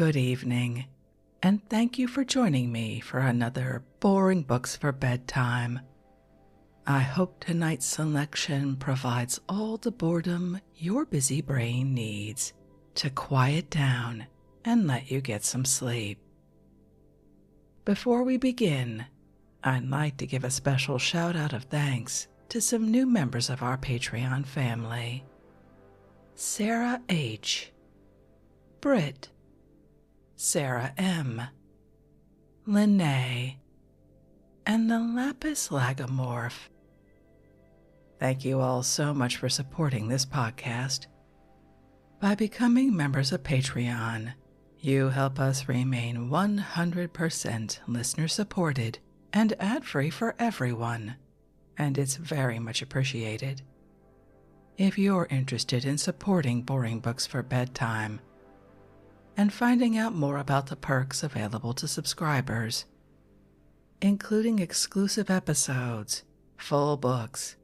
Good evening, and thank you for joining me for another Boring Books for Bedtime. I hope tonight's selection provides all the boredom your busy brain needs to quiet down and let you get some sleep. Before we begin, I'd like to give a special shout out of thanks to some new members of our Patreon family. Sarah H., Britt, Sarah M., Lene, and the Lapis Lagomorph. Thank you all so much for supporting this podcast. By becoming members of Patreon, you help us remain 100% listener-supported and ad-free for everyone, and it's very much appreciated. If you're interested in supporting Boring Books for Bedtime and finding out more about the perks available to subscribers, including exclusive episodes, full books,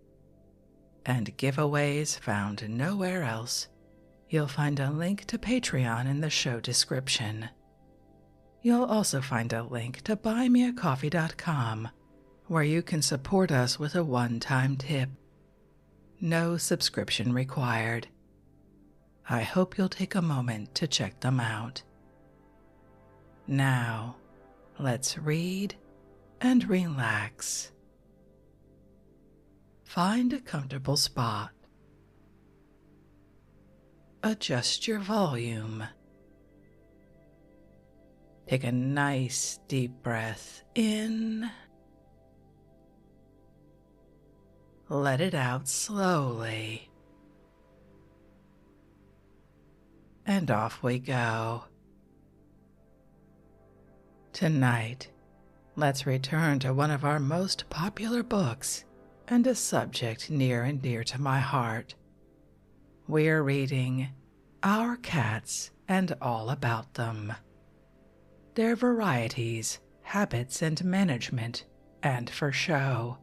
and giveaways found nowhere else, you'll find a link to Patreon in the show description. You'll also find a link to buymeacoffee.com, where you can support us with a one-time tip. No subscription required. I hope you'll take a moment to check them out. Now, let's read and relax. Find a comfortable spot. Adjust your volume. Take a nice deep breath in. Let it out slowly. And off we go. Tonight, let's return to one of our most popular books and a subject near and dear to my heart. We're reading Our Cats and All About Them. Their varieties, habits, and management, and for show.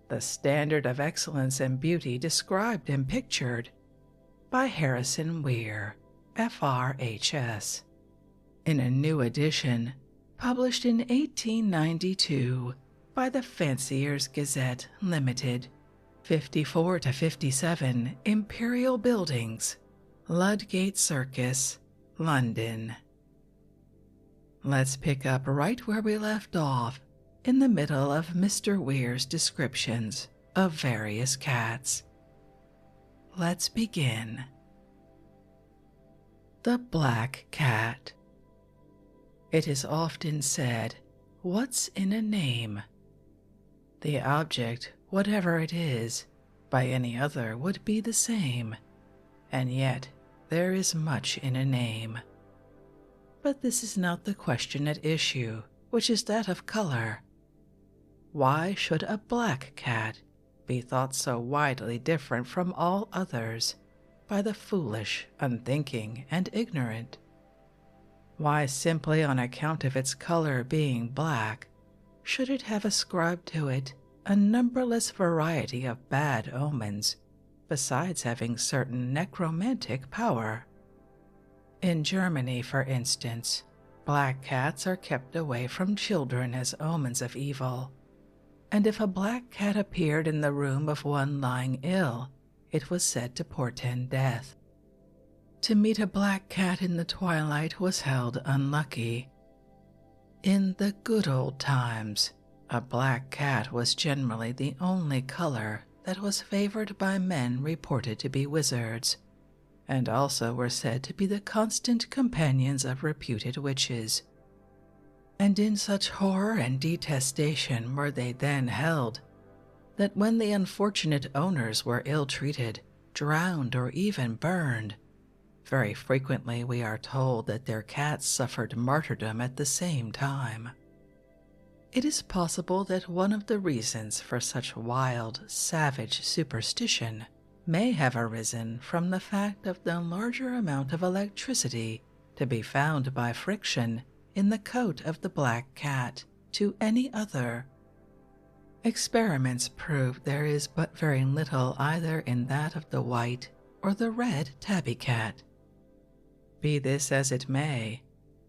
The standard of excellence and beauty described and pictured by Harrison Weir, FRHS, in a new edition published in 1892 by the Fancier's Gazette Limited, 54 to 57 Imperial Buildings, Ludgate Circus, London. Let's pick up right where we left off, in the middle of Mr. Weir's descriptions of various cats. Let's begin. The Black Cat. It is often said, "What's in a name?" The object, whatever it is, by any other would be the same, and yet there is much in a name. But this is not the question at issue, which is that of color. Why should a black cat be thought so widely different from all others by the foolish, unthinking, and ignorant? Why, simply on account of its color being black, should it have ascribed to it a numberless variety of bad omens, besides having certain necromantic power? In Germany, for instance, black cats are kept away from children as omens of evil, and if a black cat appeared in the room of one lying ill, it was said to portend death. To meet a black cat in the twilight was held unlucky. In the good old times, a black cat was generally the only color that was favored by men reported to be wizards, and also were said to be the constant companions of reputed witches. And in such horror and detestation were they then held, that when the unfortunate owners were ill-treated, drowned, or even burned, very frequently we are told that their cats suffered martyrdom at the same time. It is possible that one of the reasons for such wild, savage superstition may have arisen from the fact of the larger amount of electricity to be found by friction in the coat of the black cat to any other. Experiments prove there is but very little either in that of the white or the red tabby cat. Be this as it may,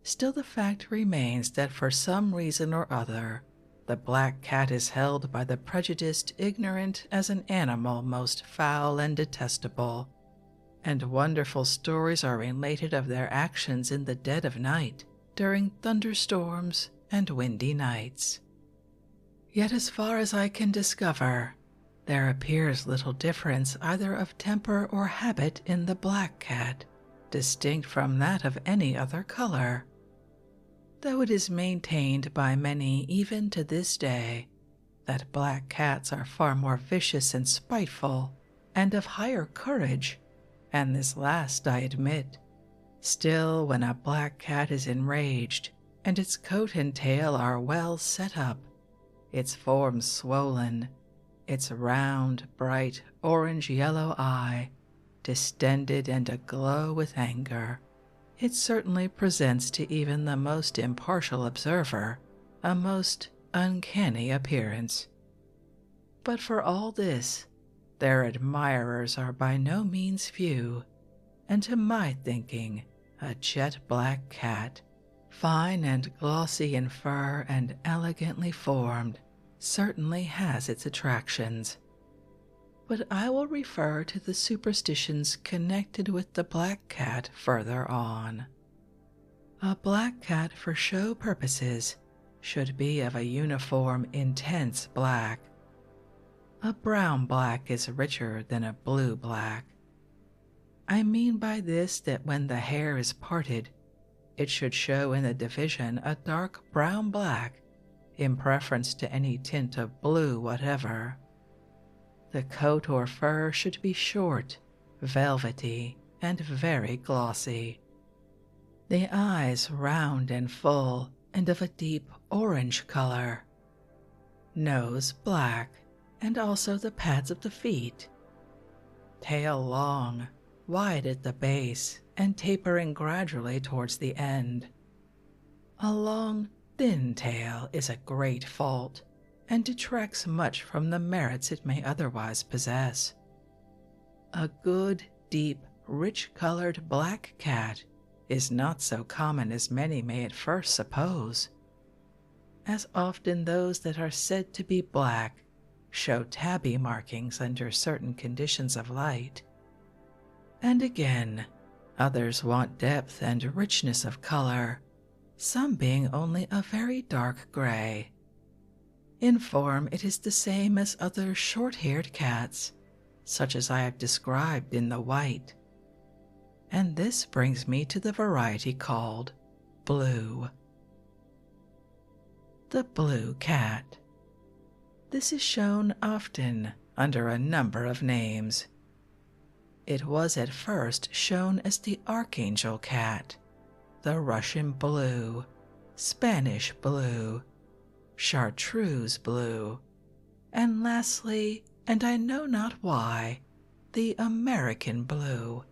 still the fact remains that for some reason or other, the black cat is held by the prejudiced ignorant as an animal most foul and detestable, and wonderful stories are related of their actions in the dead of night, during thunderstorms and windy nights. Yet as far as I can discover, there appears little difference either of temper or habit in the black cat, distinct from that of any other color, though it is maintained by many even to this day that black cats are far more vicious and spiteful and of higher courage, and this last I admit. Still, when a black cat is enraged and its coat and tail are well set up, its form swollen, its round, bright, orange-yellow eye distended and aglow with anger, it certainly presents to even the most impartial observer a most uncanny appearance. But for all this, their admirers are by no means few, and to my thinking, a jet-black cat, fine and glossy in fur and elegantly formed, certainly has its attractions. But I will refer to the superstitions connected with the black cat further on. A black cat for show purposes should be of a uniform, intense black. A brown black is richer than a blue black. I mean by this that when the hair is parted, it should show in the division a dark brown black in preference to any tint of blue whatever. The coat or fur should be short, velvety, and very glossy. The eyes round and full and of a deep orange color. Nose black, and also the pads of the feet. Tail long, wide at the base and tapering gradually towards the end. A long, thin tail is a great fault, and detracts much from the merits it may otherwise possess. A good, deep, rich-colored black cat is not so common as many may at first suppose. As often those that are said to be black show tabby markings under certain conditions of light. And again, others want depth and richness of color, some being only a very dark gray. In form, it is the same as other short-haired cats, such as I have described in the white. And this brings me to the variety called blue. The blue cat. This is shown often under a number of names. It was at first shown as the Archangel cat, the Russian blue, Spanish blue, Chartreuse blue, and lastly, and I know not why, the American blue.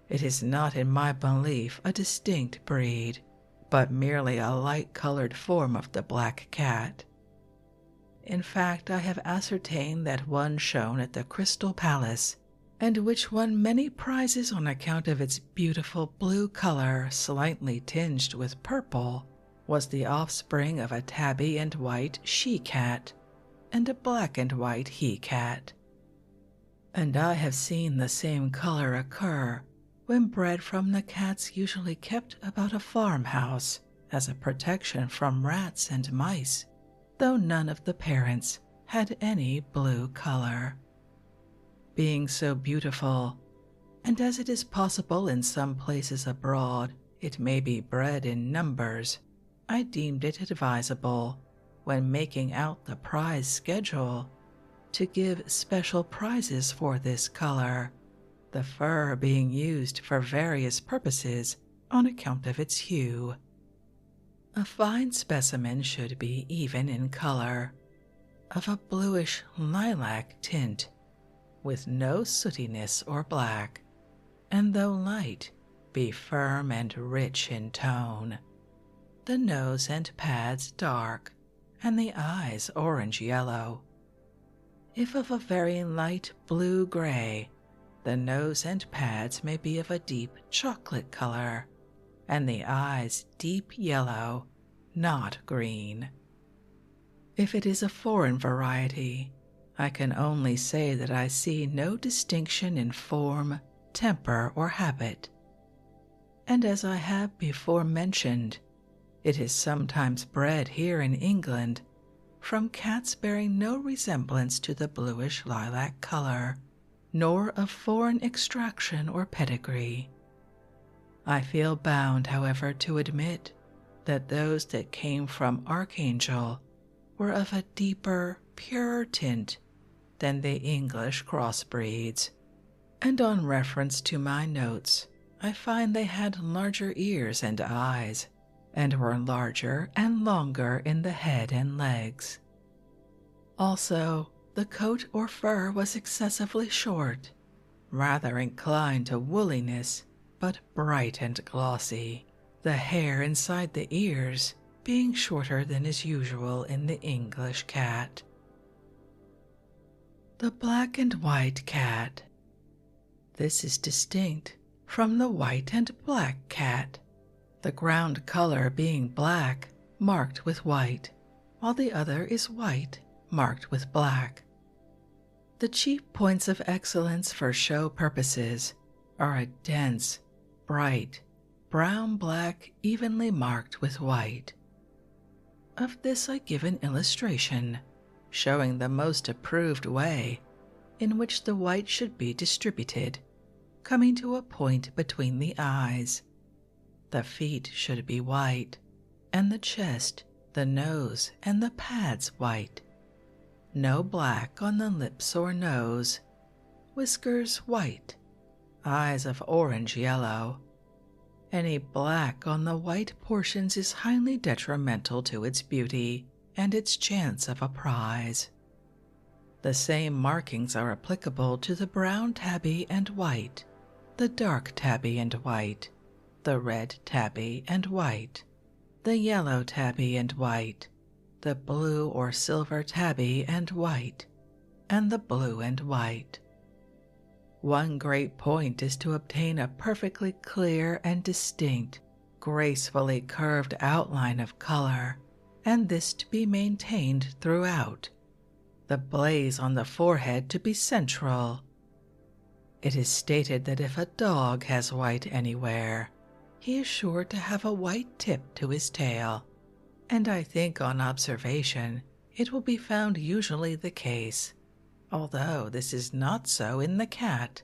It is not in my belief a distinct breed, but merely a light-colored form of the black cat. In fact, I have ascertained that one shown at the Crystal Palace, and which won many prizes on account of its beautiful blue color slightly tinged with purple, was the offspring of a tabby and white she-cat and a black and white he-cat. And I have seen the same color occur when bred from the cats usually kept about a farmhouse as a protection from rats and mice, though none of the parents had any blue color. Being so beautiful, and as it is possible in some places abroad it may be bred in numbers, I deemed it advisable, when making out the prize schedule, to give special prizes for this color, the fur being used for various purposes on account of its hue. A fine specimen should be even in color, of a bluish lilac tint, with no sootiness or black, and though light, be firm and rich in tone. The nose and pads dark, and the eyes orange-yellow. If of a very light blue-gray, the nose and pads may be of a deep chocolate color, and the eyes deep yellow, not green. If it is a foreign variety, I can only say that I see no distinction in form, temper, or habit. And as I have before mentioned, it is sometimes bred here in England from cats bearing no resemblance to the bluish lilac color, nor of foreign extraction or pedigree. I feel bound, however, to admit that those that came from Archangel were of a deeper, purer tint than the English crossbreeds, and on reference to my notes, I find they had larger ears and eyes, and were larger and longer in the head and legs. Also, the coat or fur was excessively short, rather inclined to woolliness, but bright and glossy, the hair inside the ears being shorter than is usual in the English cat. The black and white cat. This is distinct from the white and black cat, the ground color being black marked with white, while the other is white marked with black. The chief points of excellence for show purposes are a dense, bright, brown-black evenly marked with white. Of this I give an illustration, showing the most approved way in which the white should be distributed, coming to a point between the eyes. The feet should be white, and the chest, the nose, and the pads white. No black on the lips or nose. Whiskers white. Eyes of orange yellow. Any black on the white portions is highly detrimental to its beauty and its chance of a prize. The same markings are applicable to the brown tabby and white, the dark tabby and white, the red tabby and white, the yellow tabby and white, the blue or silver tabby and white, and the blue and white. One great point is to obtain a perfectly clear and distinct, gracefully curved outline of color, and this to be maintained throughout, the blaze on the forehead to be central. It is stated that if a dog has white anywhere, he is sure to have a white tip to his tail, and I think on observation it will be found usually the case, although this is not so in the cat,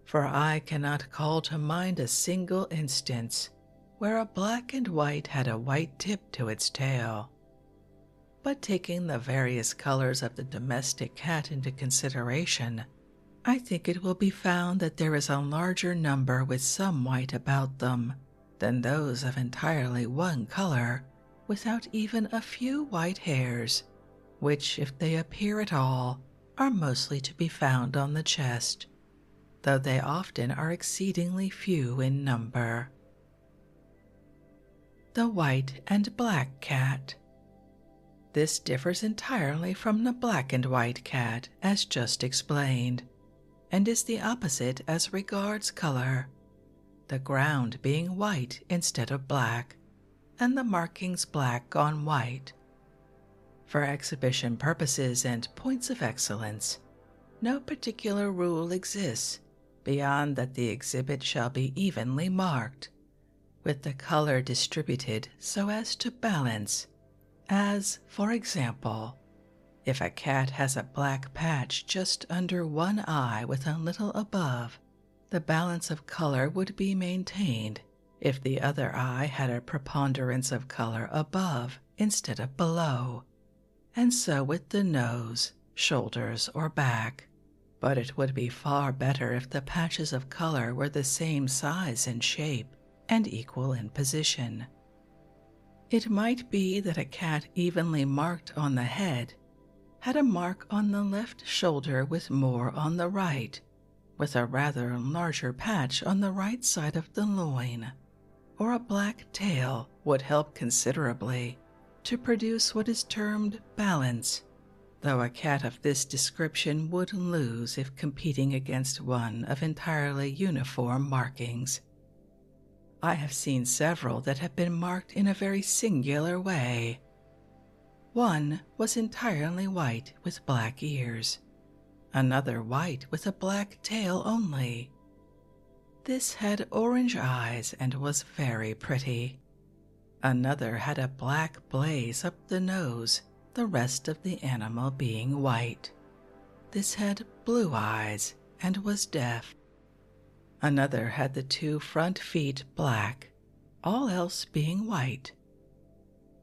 for I cannot call to mind a single instance where a black and white had a white tip to its tail. But taking the various colors of the domestic cat into consideration, I think it will be found that there is a larger number with some white about them than those of entirely one color without even a few white hairs, which, if they appear at all, are mostly to be found on the chest, though they often are exceedingly few in number. The white and black cat. This differs entirely from the black and white cat as just explained, and is the opposite as regards color, the ground being white instead of black, and the markings black on white. For exhibition purposes and points of excellence, no particular rule exists beyond that the exhibit shall be evenly marked, with the color distributed so as to balance, as, for example, if a cat has a black patch just under one eye with a little above, the balance of color would be maintained if the other eye had a preponderance of color above instead of below, and so with the nose, shoulders, or back. But it would be far better if the patches of color were the same size and shape and equal in position. It might be that a cat evenly marked on the head had a mark on the left shoulder with more on the right, with a rather larger patch on the right side of the loin, or a black tail would help considerably to produce what is termed balance, though a cat of this description would lose if competing against one of entirely uniform markings. I have seen several that have been marked in a very singular way. One was entirely white with black ears, another white with a black tail only. This had orange eyes and was very pretty. Another had a black blaze up the nose, the rest of the animal being white. This had blue eyes and was deaf. Another had the 2 front feet black, all else being white.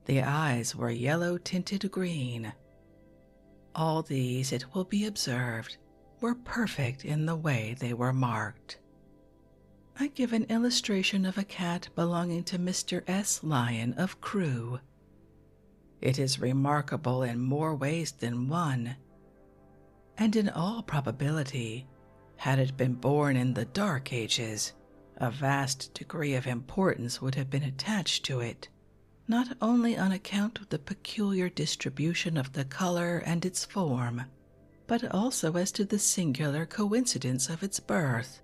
The eyes were yellow-tinted green. All these, it will be observed, were perfect in the way they were marked. I give an illustration of a cat belonging to Mr. S. Lyon of Crewe. It is remarkable in more ways than one, and in all probability, had it been born in the Dark Ages, a vast degree of importance would have been attached to it, not only on account of the peculiar distribution of the color and its form, but also as to the singular coincidence of its birth.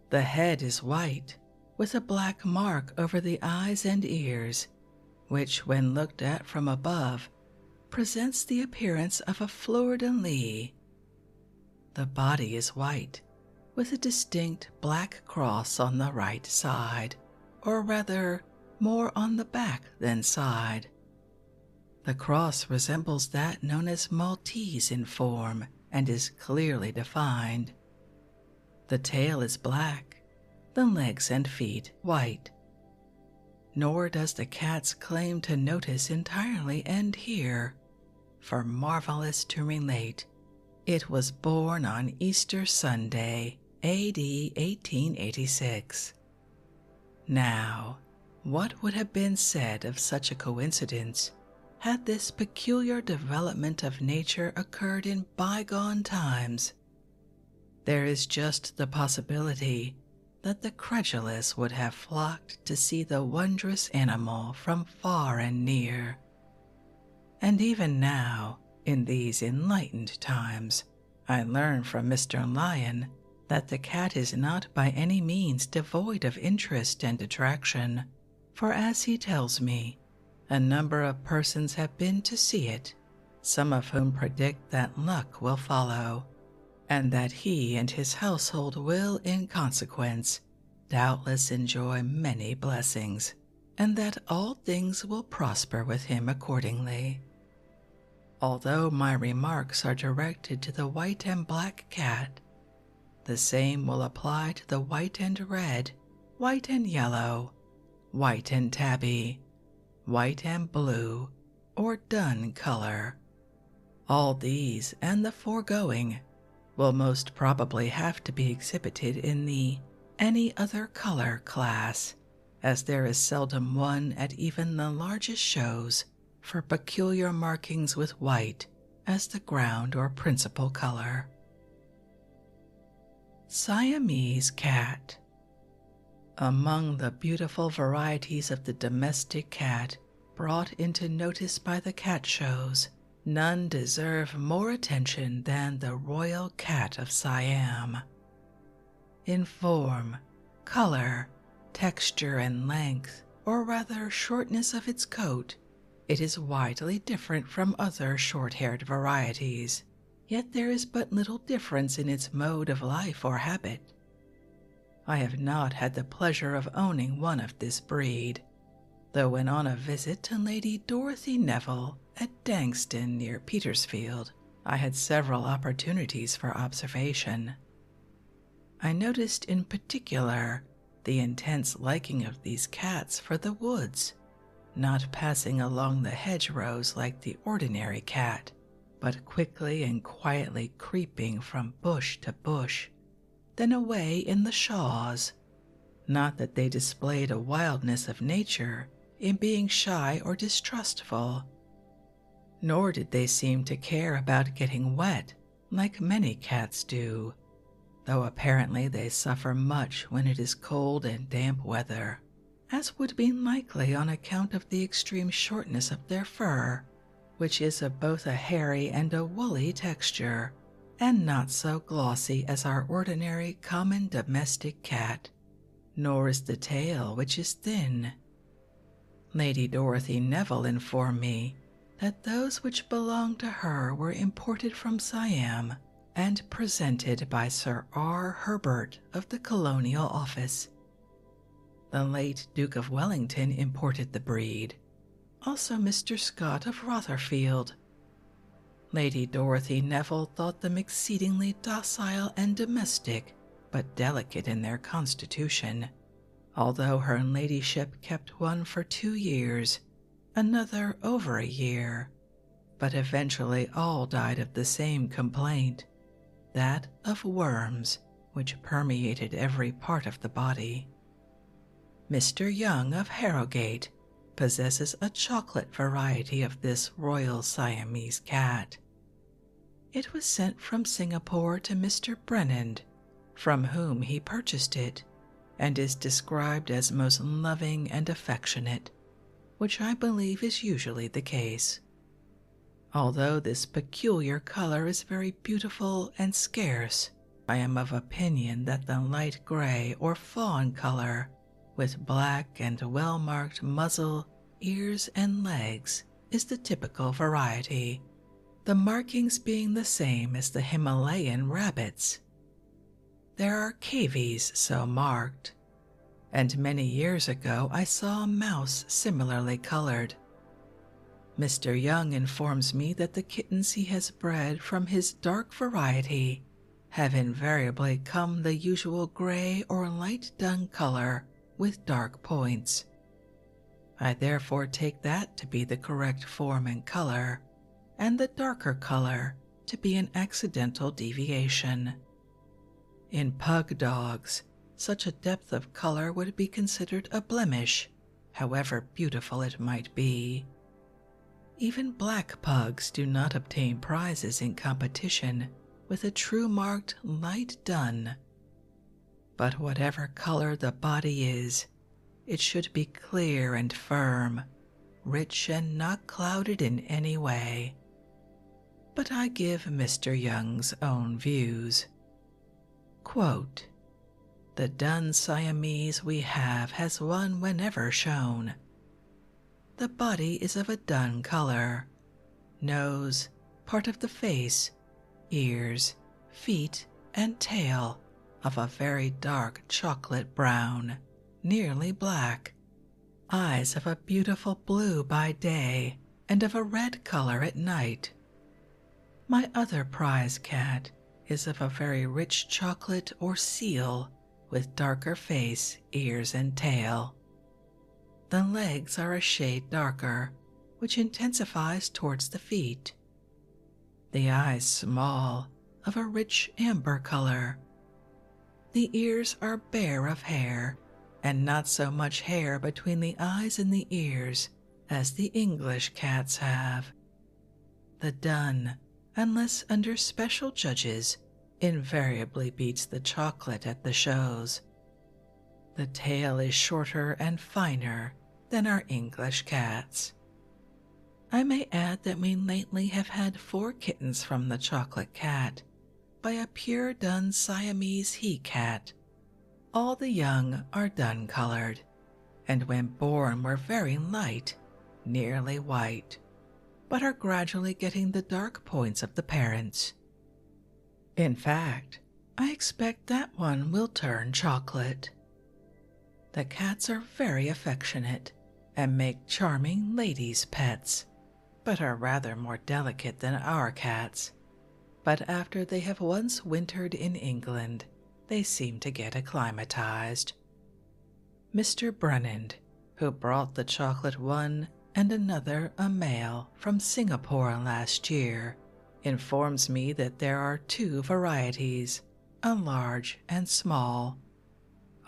The head is white, with a black mark over the eyes and ears, which, when looked at from above, presents the appearance of a fleur-de-lis. The body is white, with a distinct black cross on the right side, or rather, more on the back than side. The cross resembles that known as Maltese in form and is clearly defined. The tail is black, the legs and feet white. Nor does the cat's claim to notice entirely end here, for marvelous to relate, it was born on Easter Sunday, A.D. 1886. Now, what would have been said of such a coincidence had this peculiar development of nature occurred in bygone times? There is just the possibility that the credulous would have flocked to see the wondrous animal from far and near. And even now, in these enlightened times, I learn from Mr. Lyon that the cat is not by any means devoid of interest and attraction, for as he tells me, a number of persons have been to see it, some of whom predict that luck will follow, and that he and his household will, in consequence, doubtless enjoy many blessings, and that all things will prosper with him accordingly. Although my remarks are directed to the white and black cat, the same will apply to the white and red, white and yellow, white and tabby, white and blue, or dun color. All these and the foregoing will most probably have to be exhibited in the any other color class, as there is seldom one at even the largest shows for peculiar markings with white as the ground or principal color. Siamese cat. Among the beautiful varieties of the domestic cat brought into notice by the cat shows, none deserve more attention than the royal cat of Siam. In form, color, texture, and length, or rather shortness of its coat, it is widely different from other short-haired varieties, yet there is but little difference in its mode of life or habit. I have not had the pleasure of owning one of this breed, though when on a visit to Lady Dorothy Neville at Dangston near Petersfield, I had several opportunities for observation. I noticed in particular the intense liking of these cats for the woods, not passing along the hedgerows like the ordinary cat, but quickly and quietly creeping from bush to bush, then away in the shaws. Not that they displayed a wildness of nature in being shy or distrustful, nor did they seem to care about getting wet like many cats do, though apparently they suffer much when it is cold and damp weather, as would be likely on account of the extreme shortness of their fur, which is of both a hairy and a woolly texture, and not so glossy as our ordinary common domestic cat. nor is the tail, which is thin. Lady Dorothy Neville informed me that those which belonged to her were imported from Siam and presented by Sir R. Herbert of the Colonial Office. The late Duke of Wellington imported the breed, also Mr. Scott of Rotherfield. Lady Dorothy Neville thought them exceedingly docile and domestic, but delicate in their constitution, although her ladyship kept one for 2 years, another over a year, but eventually all died of the same complaint, that of worms, which permeated every part of the body. Mr. Young of Harrogate possesses a chocolate variety of this royal Siamese cat. It was sent from Singapore to Mr. Brennand, from whom he purchased it, and is described as most loving and affectionate, which I believe is usually the case. Although this peculiar color is very beautiful and scarce, I am of opinion that the light gray or fawn color, with black and well-marked muzzle, ears, and legs, is the typical variety, the markings being the same as the Himalayan rabbits. There are cavies so marked, and many years ago I saw a mouse similarly colored. Mr. Young informs me that the kittens he has bred from his dark variety have invariably come the usual gray or light dun color with dark points. I therefore take that to be the correct form and color, and the darker color to be an accidental deviation. In pug dogs, such a depth of color would be considered a blemish, however beautiful it might be. Even black pugs do not obtain prizes in competition with a true marked light dun. But whatever color the body is, it should be clear and firm, rich and not clouded in any way. But I give Mr. Young's own views. Quote, "The dun Siamese we have has won whenever shown. The body is of a dun color, nose, part of the face, ears, feet, and tail of a very dark chocolate brown, nearly black, eyes of a beautiful blue by day and of a red color at night. My other prize cat is of a very rich chocolate or seal with darker face, ears, and tail. The legs are a shade darker, which intensifies towards the feet. The eyes small, of a rich amber color. The ears are bare of hair, and not so much hair between the eyes and the ears as the English cats have. The dun, unless under special judges, invariably beats the chocolate at the shows. The tail is shorter and finer than our English cats. I may add that we lately have had 4 kittens from the chocolate cat by a pure dun Siamese he-cat. All the young are dun-colored, and when born were very light, nearly white, but are gradually getting the dark points of the parents. In fact, I expect that one will turn chocolate. The cats are very affectionate and make charming ladies' pets, but are rather more delicate than our cats. But after they have once wintered in England, they seem to get acclimatized. Mr. Brennand, who brought the chocolate one and another, a male, from Singapore last year, informs me that there are 2 varieties, a large and small.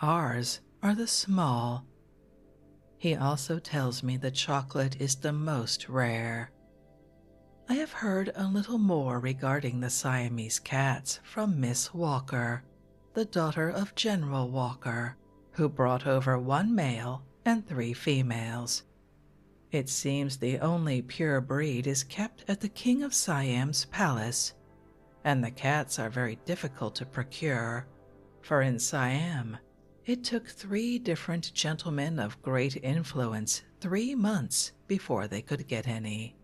Ours are the small. He also tells me the chocolate is the most rare. I have heard a little more regarding the Siamese cats from Miss Walker, the daughter of General Walker, who brought over 1 male and 3 females. It seems the only pure breed is kept at the King of Siam's palace, and the cats are very difficult to procure, for in Siam It took 3 different gentlemen of great influence 3 months before they could get any.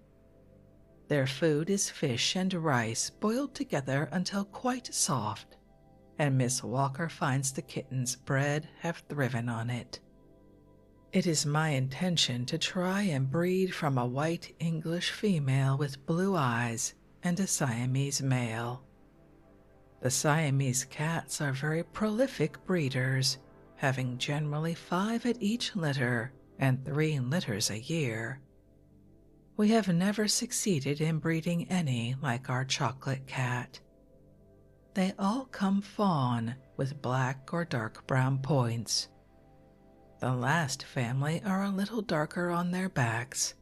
Their food is fish and rice boiled together until quite soft, and Miss Walker finds the kittens' bread have thriven on it. It is my intention to try and breed from a white English female with blue eyes and a Siamese male. The Siamese cats are very prolific breeders, having generally 5 at each litter and 3 litters a year. We have never succeeded in breeding any like our chocolate cat. They all come fawn with black or dark brown points. The last family are a little darker on their backs,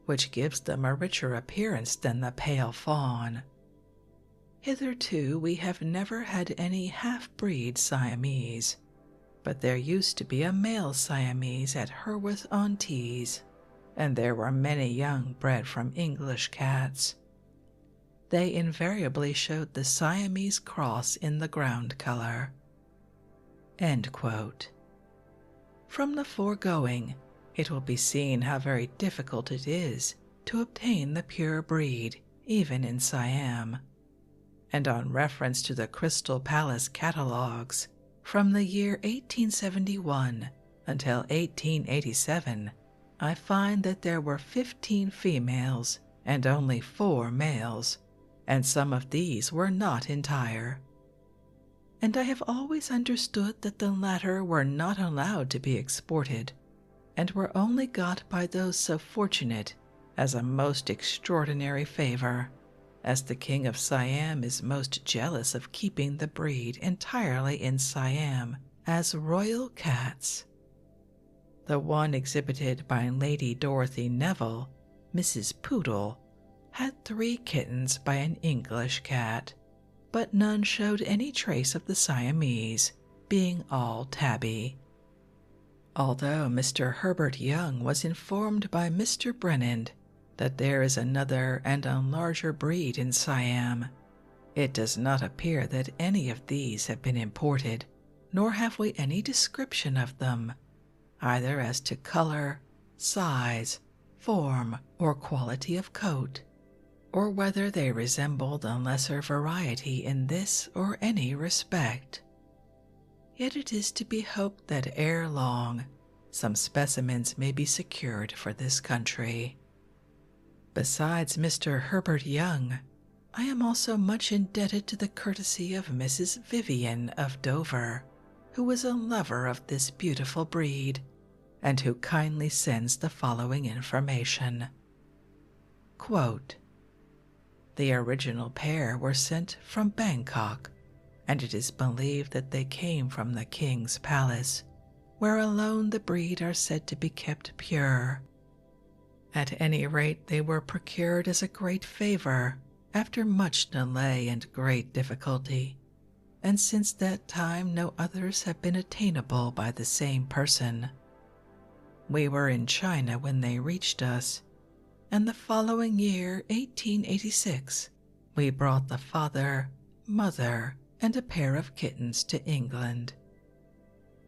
which gives them a richer appearance than the pale fawn. Hitherto we have never had any half-breed Siamese, but there used to be a male Siamese at Herworth-on-Tees, and there were many young bred from English cats. They invariably showed the Siamese cross in the ground color. End quote. From the foregoing, it will be seen how very difficult it is to obtain the pure breed, even in Siam. And on reference to the Crystal Palace catalogues, from the year 1871 until 1887, I find that there were 15 females and only 4 males, and some of these were not entire. And I have always understood that the latter were not allowed to be exported, and were only got by those so fortunate as a most extraordinary favor, as the King of Siam is most jealous of keeping the breed entirely in Siam as royal cats. The one exhibited by Lady Dorothy Neville, Mrs. Poodle, had 3 kittens by an English cat, but none showed any trace of the Siamese, being all tabby. Although Mr. Herbert Young was informed by Mr. Brennand that there is another and a larger breed in Siam, it does not appear that any of these have been imported, nor have we any description of them, either as to color, size, form, or quality of coat, or whether they resemble the lesser variety in this or any respect. Yet it is to be hoped that ere long some specimens may be secured for this country. Besides Mr. Herbert Young, I am also much indebted to the courtesy of Mrs. Vivian of Dover, who is a lover of this beautiful breed, and who kindly sends the following information. Quote, "The original pair were sent from Bangkok, and it is believed that they came from the King's Palace, where alone the breed are said to be kept pure. At any rate, they were procured as a great favor, after much delay and great difficulty, and since that time no others have been attainable by the same person. We were in China when they reached us, and the following year, 1886, we brought the father, mother, and a pair of kittens to England.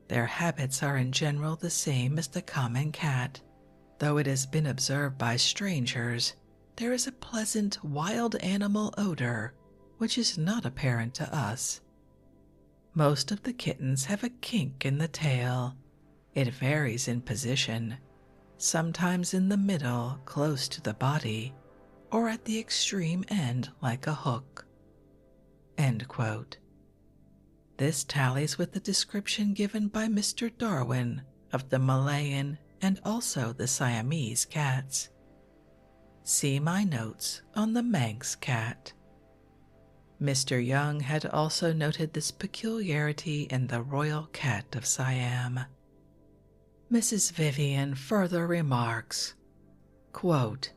Their habits are in general the same as the common cat, though it has been observed by strangers there is a pleasant wild animal odor which is not apparent to us. Most of the kittens have a kink in the tail. It varies in position, sometimes in the middle close to the body, or at the extreme end like a hook." End quote. This tallies with the description given by Mr. Darwin of the Malayan and also the Siamese cats. See my notes on the Manx cat. Mr. Young had also noted this peculiarity in the royal cat of Siam. Mrs. Vivian further remarks, quote,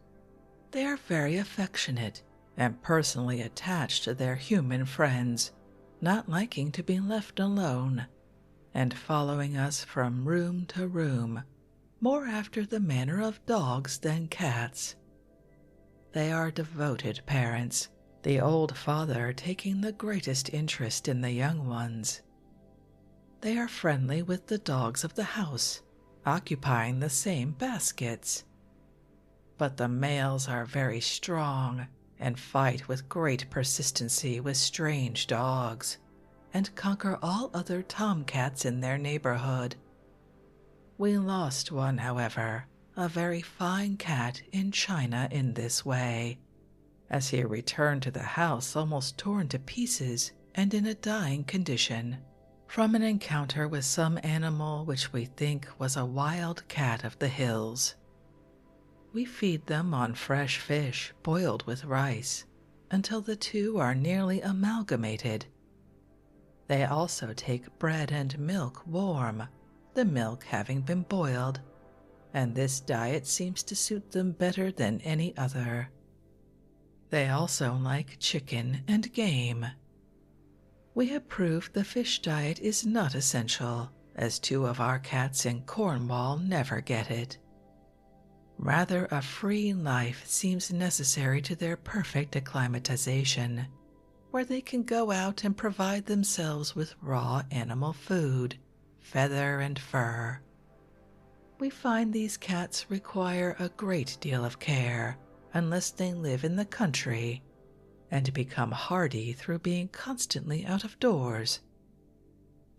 "They are very affectionate and personally attached to their human friends, not liking to be left alone, and following us from room to room, more after the manner of dogs than cats. They are devoted parents, the old father taking the greatest interest in the young ones. they are friendly with the dogs of the house, occupying the same baskets. But the males are very strong and fight with great persistency with strange dogs, and conquer all other tomcats in their neighborhood. We lost one, however, a very fine cat in China in this way, as he returned to the house almost torn to pieces and in a dying condition, from an encounter with some animal which we think was a wild cat of the hills. We feed them on fresh fish boiled with rice until the two are nearly amalgamated. They also take bread and milk warm, the milk having been boiled, and this diet seems to suit them better than any other. They also like chicken and game. We have proved the fish diet is not essential, as two of our cats in Cornwall never get it. Rather, a free life seems necessary to their perfect acclimatization, where they can go out and provide themselves with raw animal food, feather and fur. We find these cats require a great deal of care unless they live in the country, and become hardy through being constantly out of doors.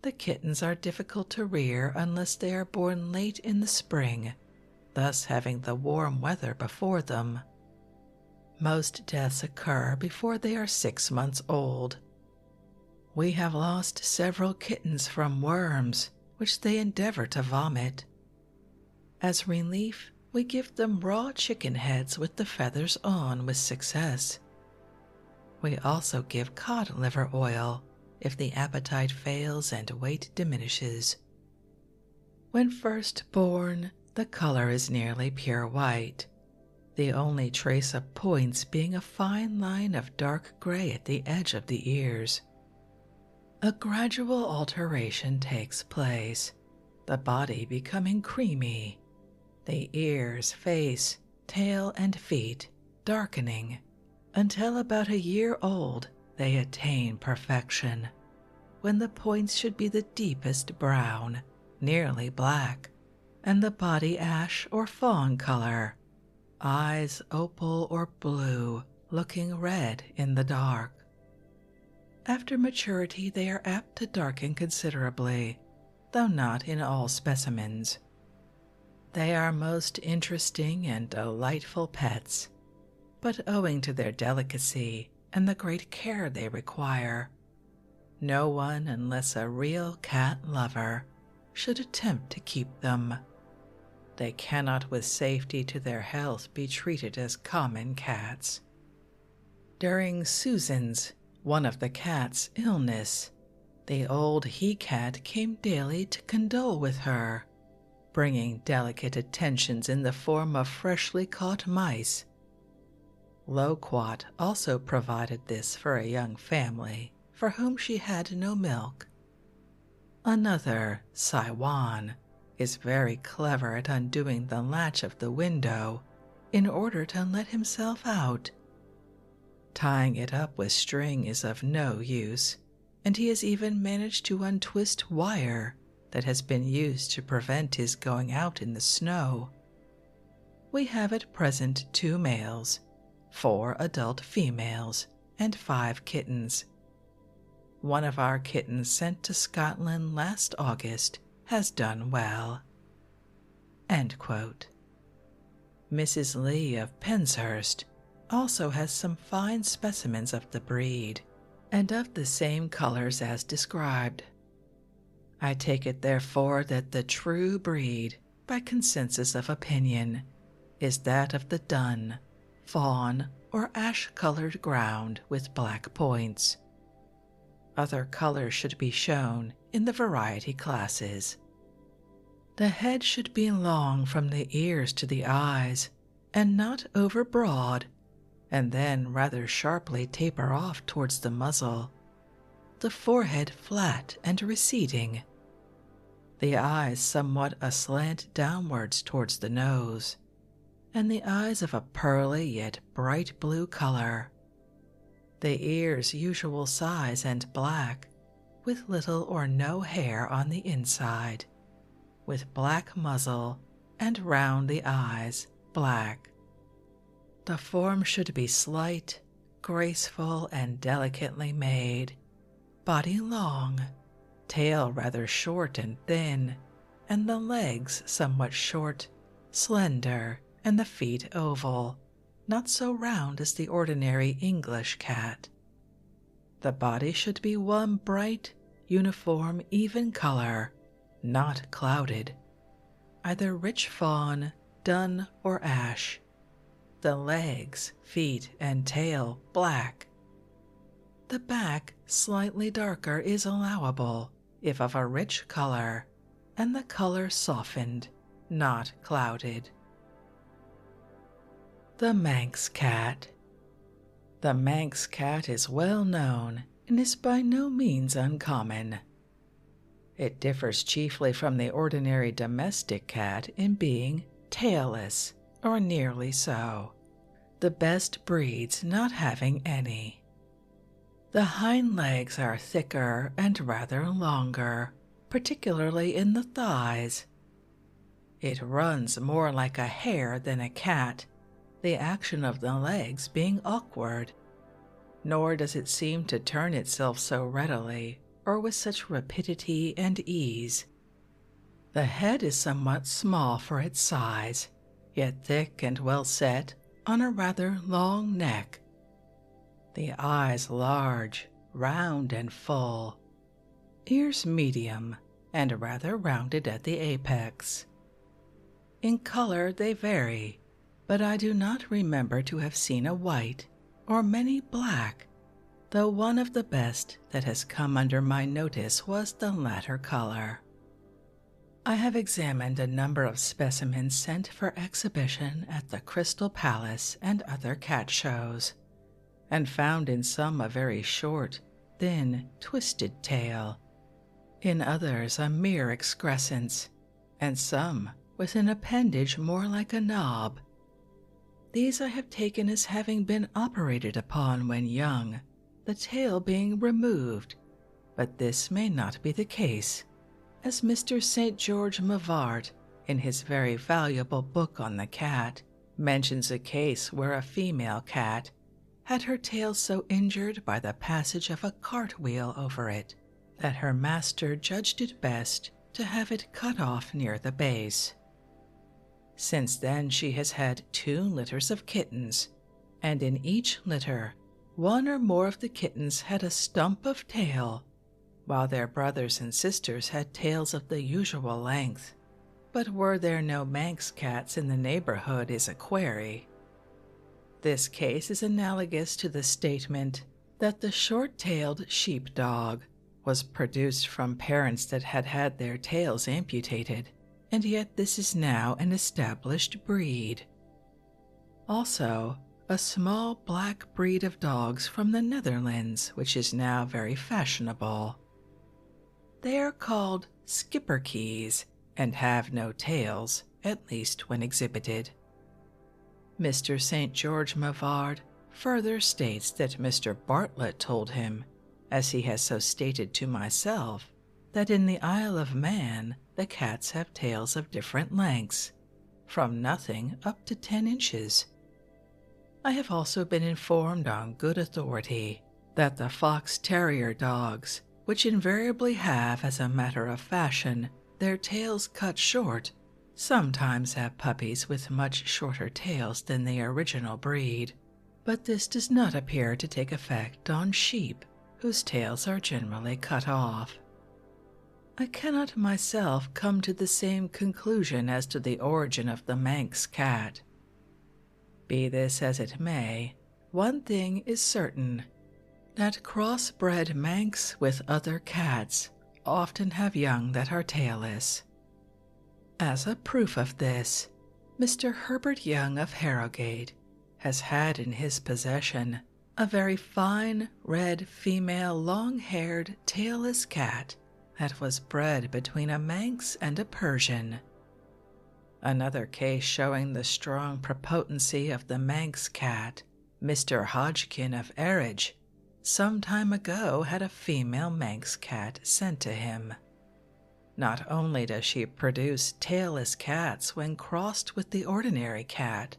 The kittens are difficult to rear unless they are born late in the spring, thus having the warm weather before them. Most deaths occur before they are 6 months old. We have lost several kittens from worms, which they endeavor to vomit. As relief, we give them raw chicken heads with the feathers on with success. We also give cod liver oil if the appetite fails and weight diminishes. When first born, the color is nearly pure white, the only trace of points being a fine line of dark gray at the edge of the ears. A gradual alteration takes place, the body becoming creamy, the ears, face, tail, and feet darkening, until about a year old they attain perfection, when the points should be the deepest brown, nearly black, and the body ash or fawn color, eyes opal or blue, looking red in the dark. After maturity they are apt to darken considerably, though not in all specimens. They are most interesting and delightful pets, but owing to their delicacy and the great care they require, no one, unless a real cat lover, should attempt to keep them. They cannot with safety to their health be treated as common cats. During Susan's, one of the cats' illness, the old he-cat came daily to condole with her, bringing delicate attentions in the form of freshly caught mice. Loquat also provided this for a young family for whom she had no milk. Another, Saiwan, is very clever at undoing the latch of the window in order to let himself out. Tying it up with string is of no use, and he has even managed to untwist wire that has been used to prevent his going out in the snow. We have at present 2 males, 4 adult females, and 5 kittens. One of our kittens sent to Scotland last August has done well. End quote. Mrs. Lee of Penshurst also has some fine specimens of the breed, and of the same colors as described. I take it therefore that the true breed, by consensus of opinion, is that of the dun, fawn, or ash-colored ground with black points. Other colors should be shown in the variety classes. The head should be long from the ears to the eyes, and not over broad, and then rather sharply taper off towards the muzzle, the forehead flat and receding, the eyes somewhat aslant downwards towards the nose, and the eyes of a pearly yet bright blue color, the ears usual size and black, with little or no hair on the inside, with black muzzle and round the eyes black. The form should be slight, graceful, and delicately made, body long, tail rather short and thin, and the legs somewhat short, slender, and the feet oval, not so round as the ordinary English cat. The body should be one bright, uniform, even color, not clouded, either rich fawn, dun, or ash. The legs, feet, and tail black. The back slightly darker is allowable if of a rich color, and the color softened, not clouded. The Manx cat. The Manx cat is well known and is by no means uncommon. It differs chiefly from the ordinary domestic cat in being tailless, or nearly so, the best breeds not having any. The hind legs are thicker and rather longer, particularly in the thighs. It runs more like a hare than a cat, the action of the legs being awkward, nor does it seem to turn itself so readily or with such rapidity and ease. The head is somewhat small for its size, yet thick and well set on a rather long neck. The eyes large, round, and full, ears medium, and rather rounded at the apex. In color they vary, but I do not remember to have seen a white or many black, though one of the best that has come under my notice was the latter color. I have examined a number of specimens sent for exhibition at the Crystal Palace and other cat shows, and found in some a very short, thin, twisted tail, in others a mere excrescence, and some with an appendage more like a knob. These I have taken as having been operated upon when young, the tail being removed, but this may not be the case, as Mr. St. George Mivart, in his very valuable book on the cat, mentions a case where a female cat had her tail so injured by the passage of a cartwheel over it that her master judged it best to have it cut off near the base. Since then she has had 2 litters of kittens, and in each litter one or more of the kittens had a stump of tail, while their brothers and sisters had tails of the usual length. But were there no Manx cats in the neighborhood is a query. This case is analogous to the statement that the short-tailed sheepdog was produced from parents that had had their tails amputated, and yet this is now an established breed. Also, a small black breed of dogs from the Netherlands, which is now very fashionable. They are called skipperkees and have no tails, at least when exhibited. Mr. St. George Mivart further states that Mr. Bartlett told him, as he has so stated to myself, that in the Isle of Man the cats have tails of different lengths, from nothing up to 10 inches. I have also been informed on good authority that the fox terrier dogs, which invariably have as a matter of fashion their tails cut short, sometimes have puppies with much shorter tails than the original breed, but this does not appear to take effect on sheep, whose tails are generally cut off. I cannot myself come to the same conclusion as to the origin of the Manx cat. Be this as it may, one thing is certain, that cross-bred Manx with other cats often have young that are tailless. As a proof of this, Mr. Herbert Young of Harrogate has had in his possession a very fine, red, female, long-haired, tailless cat that was bred between a Manx and a Persian. Another case showing the strong prepotency of the Manx cat, Mr. Hodgkin of Erridge, some time ago had a female Manx cat sent to him. Not only does she produce tailless cats when crossed with the ordinary cat,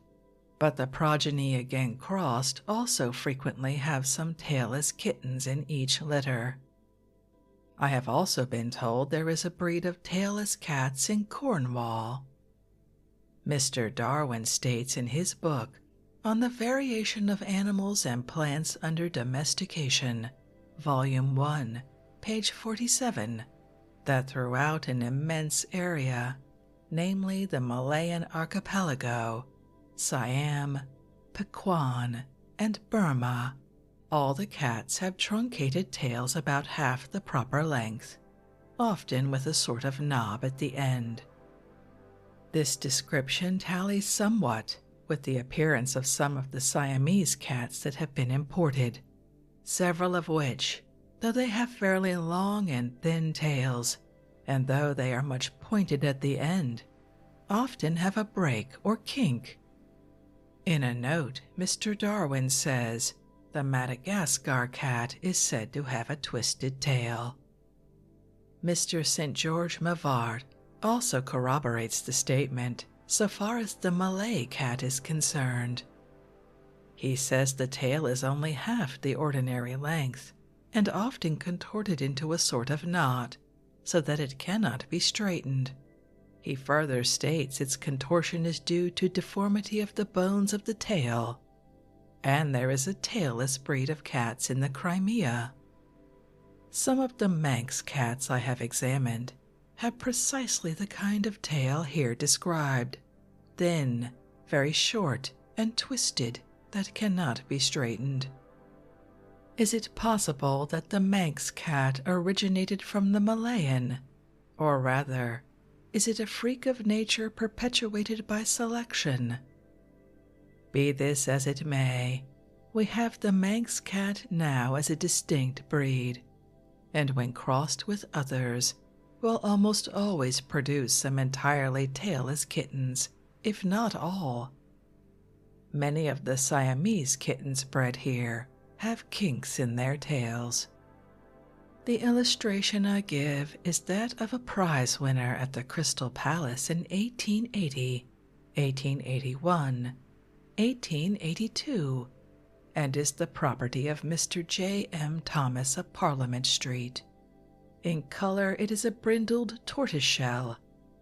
but the progeny again crossed also frequently have some tailless kittens in each litter. I have also been told there is a breed of tailless cats in Cornwall. Mr. Darwin states in his book On the Variation of Animals and Plants Under Domestication, Volume 1, page 47, that throughout an immense area, namely the Malayan archipelago, Siam, Pequan, and Burma, all the cats have truncated tails about half the proper length, often with a sort of knob at the end. This description tallies somewhat with the appearance of some of the Siamese cats that have been imported, several of which, though they have fairly long and thin tails, and though they are much pointed at the end, often have a break or kink. In a note, Mr. Darwin says the Madagascar cat is said to have a twisted tail. Mr. St. George Mavart also corroborates the statement so far as the Malay cat is concerned. He says the tail is only half the ordinary length and often contorted into a sort of knot so that it cannot be straightened. He further states its contortion is due to deformity of the bones of the tail, and there is a tailless breed of cats in the Crimea. Some of the Manx cats I have examined have precisely the kind of tail here described, thin, very short, and twisted, that cannot be straightened. Is it possible that the Manx cat originated from the Malayan, or rather, is it a freak of nature perpetuated by selection? Be this as it may, we have the Manx cat now as a distinct breed, and when crossed with others, will almost always produce some entirely tailless kittens, if not all. Many of the Siamese kittens bred here have kinks in their tails. The illustration I give is that of a prize winner at the Crystal Palace in 1880, 1881, 1882, and is the property of Mr. J. M. Thomas of Parliament Street. In color, it is a brindled tortoiseshell.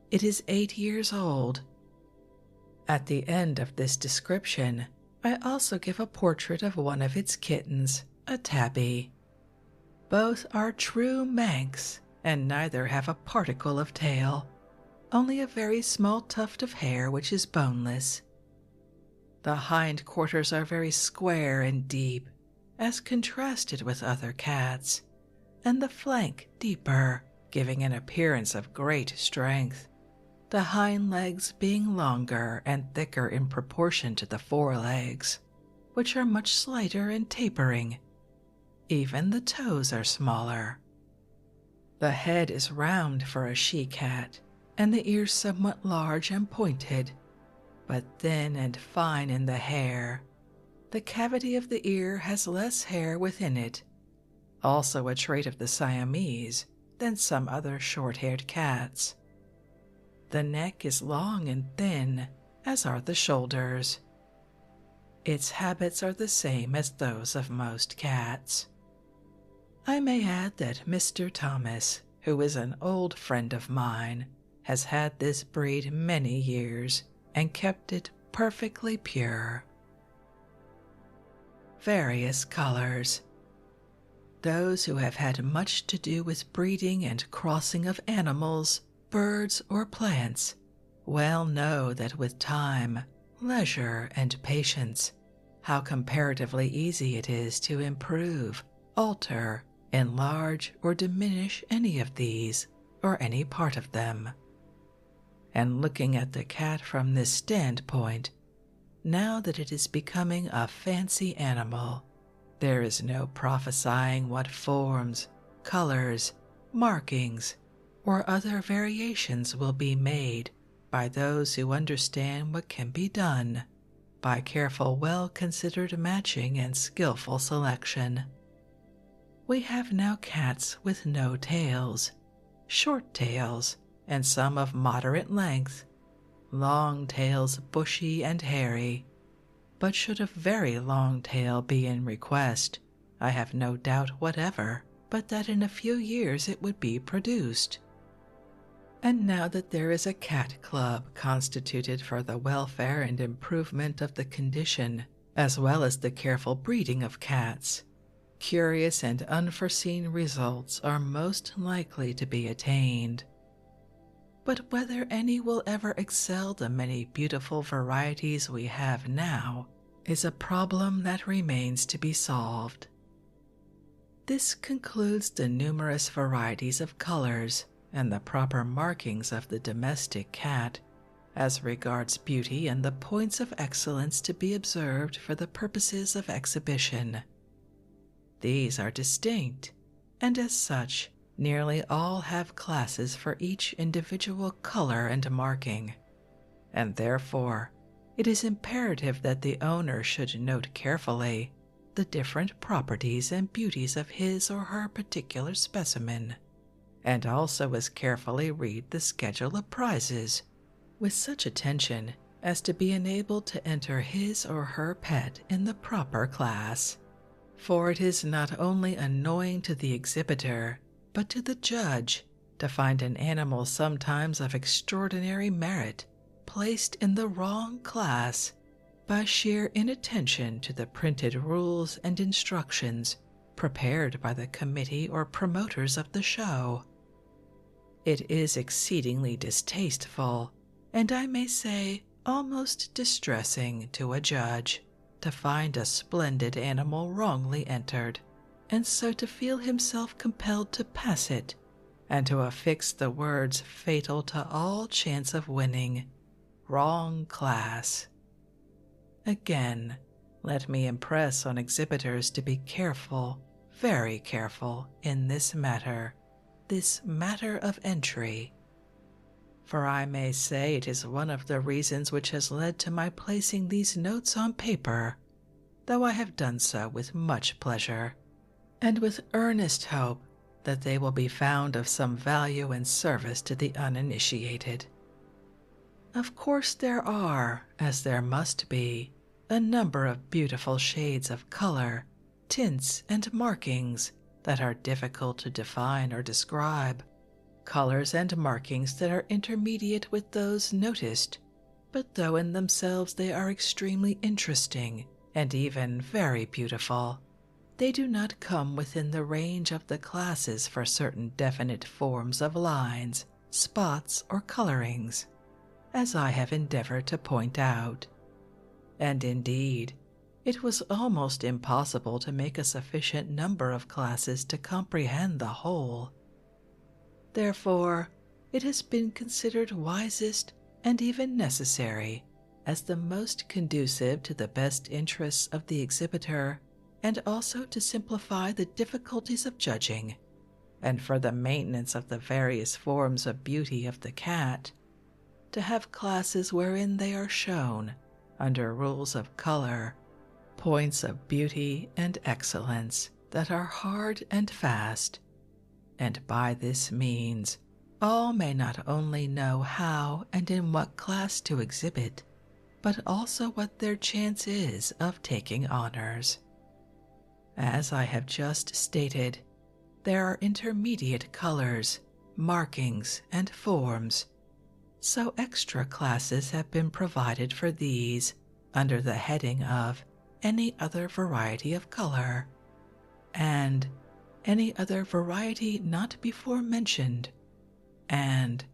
It is 8 years old. At the end of this description, I also give a portrait of one of its kittens, a tabby. Both are true Manx, and neither have a particle of tail, only a very small tuft of hair which is boneless. The hind quarters are very square and deep, as contrasted with other cats, and the flank deeper, giving an appearance of great strength, the hind legs being longer and thicker in proportion to the forelegs, which are much slighter and tapering. Even the toes are smaller. The head is round for a she-cat, and the ears somewhat large and pointed, but thin and fine in the hair. The cavity of the ear has less hair within it, also a trait of the Siamese, than some other short-haired cats. The neck is long and thin, as are the shoulders. Its habits are the same as those of most cats. I may add that Mr. Thomas, who is an old friend of mine, has had this breed many years and kept it perfectly pure. Various colors. Those who have had much to do with breeding and crossing of animals, birds, or plants well know that with time, leisure, and patience, how comparatively easy it is to improve, alter, enlarge, or diminish any of these, or any part of them. And looking at the cat from this standpoint, now that it is becoming a fancy animal, there is no prophesying what forms, colors, markings, or other variations will be made by those who understand what can be done by careful, well-considered matching and skillful selection. We have now cats with no tails, short tails, and some of moderate length, long tails bushy and hairy. But should a very long tail be in request, I have no doubt whatever but that in a few years it would be produced. And now that there is a cat club constituted for the welfare and improvement of the condition, as well as the careful breeding of cats, curious and unforeseen results are most likely to be attained. But whether any will ever excel the many beautiful varieties we have now is a problem that remains to be solved. This concludes the numerous varieties of colors and the proper markings of the domestic cat as regards beauty and the points of excellence to be observed for the purposes of exhibition. These are distinct, and as such, nearly all have classes for each individual color and marking, and therefore it is imperative that the owner should note carefully the different properties and beauties of his or her particular specimen, and also as carefully read the schedule of prizes with such attention as to be enabled to enter his or her pet in the proper class. For it is not only annoying to the exhibitor, but to the judge, to find an animal sometimes of extraordinary merit placed in the wrong class by sheer inattention to the printed rules and instructions prepared by the committee or promoters of the show. It is exceedingly distasteful, and I may say almost distressing to a judge, to find a splendid animal wrongly entered, and so to feel himself compelled to pass it, and to affix the words fatal to all chance of winning, "Wrong class." Again, let me impress on exhibitors to be careful, very careful, in this matter of entry. For I may say it is one of the reasons which has led to my placing these notes on paper, though I have done so with much pleasure, and with earnest hope that they will be found of some value and service to the uninitiated. Of course there are, as there must be, a number of beautiful shades of color, tints, and markings that are difficult to define or describe, colors and markings that are intermediate with those noticed, but though in themselves they are extremely interesting and even very beautiful, they do not come within the range of the classes for certain definite forms of lines, spots, or colorings, as I have endeavored to point out. And indeed, it was almost impossible to make a sufficient number of classes to comprehend the whole. Therefore, it has been considered wisest and even necessary, as the most conducive to the best interests of the exhibitor, and also to simplify the difficulties of judging, and for the maintenance of the various forms of beauty of the cat, to have classes wherein they are shown, under rules of color, points of beauty and excellence that are hard and fast, and by this means all may not only know how and in what class to exhibit, but also what their chance is of taking honors. As I have just stated, there are intermediate colors, markings, and forms, so extra classes have been provided for these under the heading of any other variety of color, and any other variety not before mentioned, and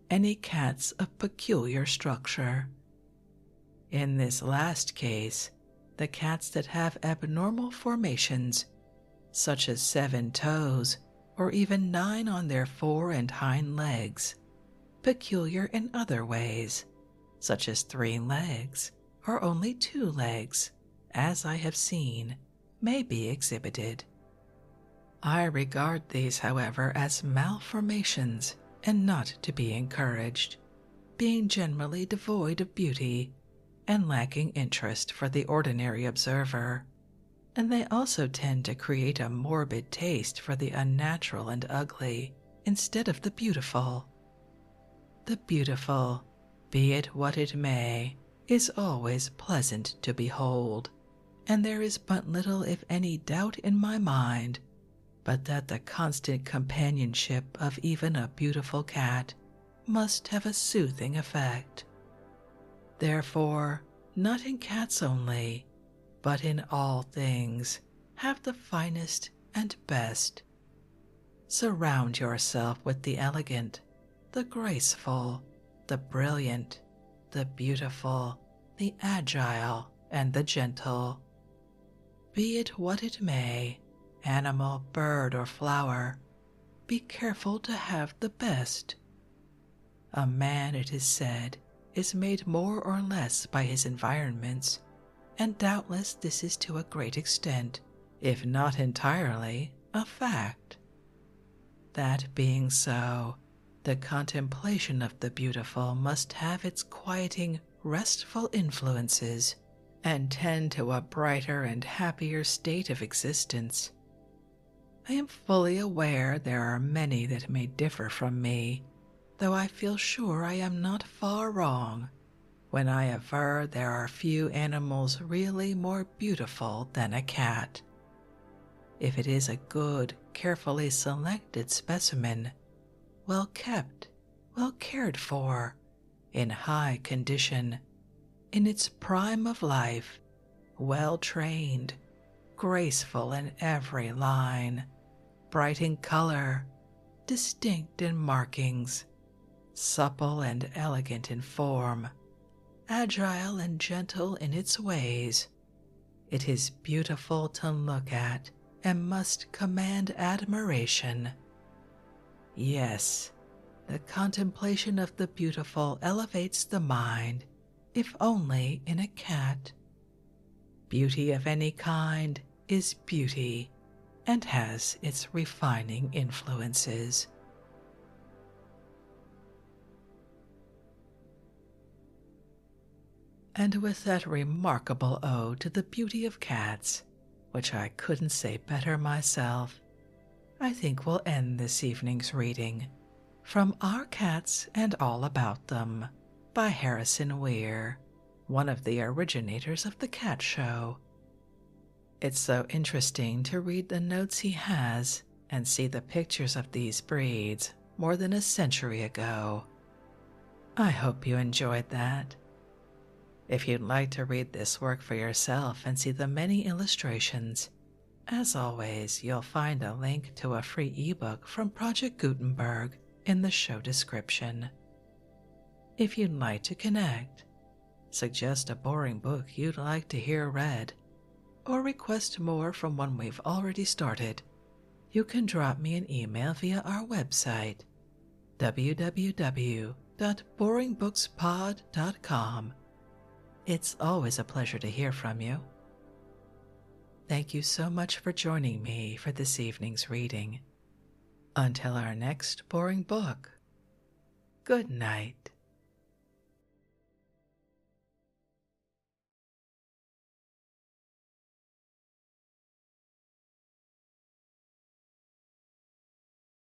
any cats of peculiar structure. In this last case, the cats that have abnormal formations, such as 7 toes or even 9 on their fore and hind legs, peculiar in other ways, such as 3 legs or only 2 legs, as I have seen, may be exhibited. I regard these, however, as malformations and not to be encouraged, being generally devoid of beauty and lacking interest for the ordinary observer, and they also tend to create a morbid taste for the unnatural and ugly instead of the beautiful. The beautiful, be it what it may, is always pleasant to behold, and there is but little if any doubt in my mind but that the constant companionship of even a beautiful cat must have a soothing effect. Therefore, not in cats only, but in all things, have the finest and best. Surround yourself with the elegant, the graceful, the brilliant, the beautiful, the agile, and the gentle. Be it what it may, animal, bird, or flower, be careful to have the best. A man, it is said, is made more or less by his environments, and doubtless this is to a great extent, if not entirely, a fact. That being so, the contemplation of the beautiful must have its quieting, restful influences and tend to a brighter and happier state of existence. I am fully aware there are many that may differ from me, though I feel sure I am not far wrong when I aver there are few animals really more beautiful than a cat. If it is a good, carefully selected specimen, well kept, well cared for, in high condition, in its prime of life, well trained, graceful in every line, bright in color, distinct in markings, supple and elegant in form, agile and gentle in its ways, it is beautiful to look at and must command admiration. Yes, the contemplation of the beautiful elevates the mind, if only in a cat. Beauty of any kind is beauty and has its refining influences. And with that remarkable ode to the beauty of cats, which I couldn't say better myself, I think we'll end this evening's reading from Our Cats and All About Them by Harrison Weir, one of the originators of the cat show. It's so interesting to read the notes he has and see the pictures of these breeds more than a century ago. I hope you enjoyed that. If you'd like to read this work for yourself and see the many illustrations, as always, you'll find a link to a free ebook from Project Gutenberg in the show description. If you'd like to connect, suggest a boring book you'd like to hear read, or request more from one we've already started, you can drop me an email via our website, www.boringbookspod.com. It's always a pleasure to hear from you. Thank you so much for joining me for this evening's reading. Until our next boring book, good night.